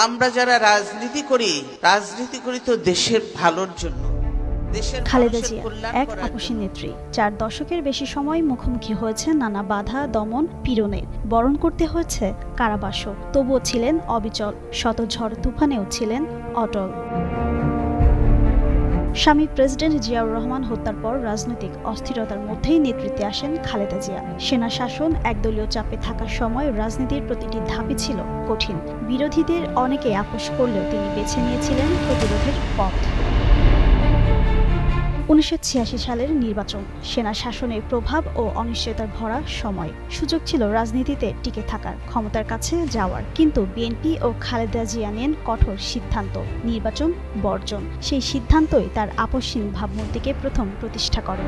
আমরা যারা রাজনীতি করি তো দেশের ভালোর জন্য। খালেদা জিয়া এক আপসী নেত্রী, 4 দশকের বেশি সময় মুখোমুখি হয়েছে নানা বাধা, দমন, পীড়নের, বরণ করতে হয়েছে কারাবাসও। তবুও ছিলেন অবিচল, শত ঝড় তুফানেও ছিলেন অটল। স্বামী প্রেসিডেন্ট জিয়াউর রহমান হত্যার পর রাজনৈতিক অস্থিরতার মধ্যেই নেতৃত্বে আসেন খালেদা জিয়া। সেনা শাসন, একদলীয় চাপে থাকার সময় রাজনীতির প্রতিটি ধাপই ছিল কঠিন। বিরোধীদের অনেকে আপোষ করলেও তিনি বেছে নিয়েছিলেন প্রতিরোধের পথ। 1986 সালের নির্বাচন, সেনা শাসনের প্রভাব ও অনিশ্চয়তার ভরা সময়। সুযোগ ছিল রাজনীতিতে টিকে থাকার, ক্ষমতার কাছে যাওয়ার। কিন্তু বিএনপি ও খালেদা জিয়া নেন কঠোর সিদ্ধান্ত, নির্বাচন বর্জন। সেই সিদ্ধান্তই তার আপসহীন ভাবমূর্তিকে প্রথম প্রতিষ্ঠা করে।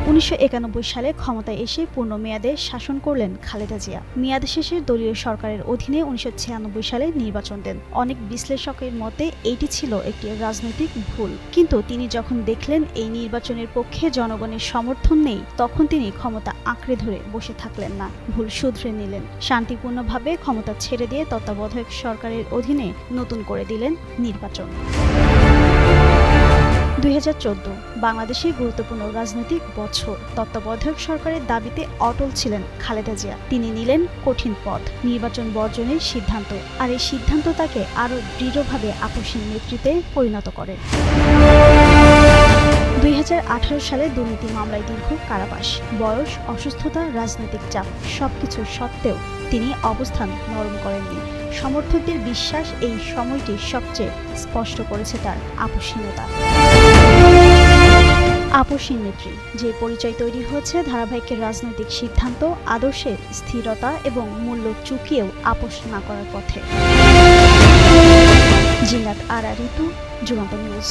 1991 সালে ক্ষমতায় এসে পূর্ণ মেয়াদে শাসন করলেন খালেদা জিয়া। মেয়াদ শেষে দলীয় সরকারের অধীনে 1996 সালে নির্বাচন দেন। অনেক বিশ্লেষকের মতে এটি ছিল একটি রাজনৈতিক ভুল। কিন্তু তিনি যখন দেখলেন এই নির্বাচনের পক্ষে জনগণের সমর্থন নেই, তখন তিনি ক্ষমতা আঁকড়ে ধরে বসে থাকলেন না, ভুল শুধরে নিলেন। শান্তিপূর্ণভাবে ক্ষমতা ছেড়ে দিয়ে তত্ত্বাবধায়ক সরকারের অধীনে নতুন করে দিলেন নির্বাচন। 2014 বাংলাদেশের গুরুত্বপূর্ণ রাজনৈতিক বছর। তত্ত্বাবধায়ক সরকারের দাবিতে অটল ছিলেন খালেদা জিয়া। তিনি নিলেন কঠিন পথ, নির্বাচন বর্জনের সিদ্ধান্ত। আর এই সিদ্ধান্ত তাকে আরও দৃঢ়ভাবে আপসীন নেতৃত্বে পরিণত করে। 2018 সালে দুর্নীতি মামলায় দীর্ঘ কারাবাস, বয়স, অসুস্থতা, রাজনৈতিক চাপ সবকিছু সত্ত্বেও তিনি অবস্থান নরম করেননি। সমর্থকদের বিশ্বাস এই সময়টি সবচেয়ে স্পষ্ট করেছে তার আপসীনতা। আপসীন নেত্রী, যে পরিচয় তৈরি হয়েছে ধারাবাহিক রাজনৈতিক সিদ্ধান্ত, আদর্শের স্থিরতা এবং মূল্য চুকিয়েও আপোষ না করার পথে। জিন্নাত আরা ঋতু, যুগান্তর নিউজ।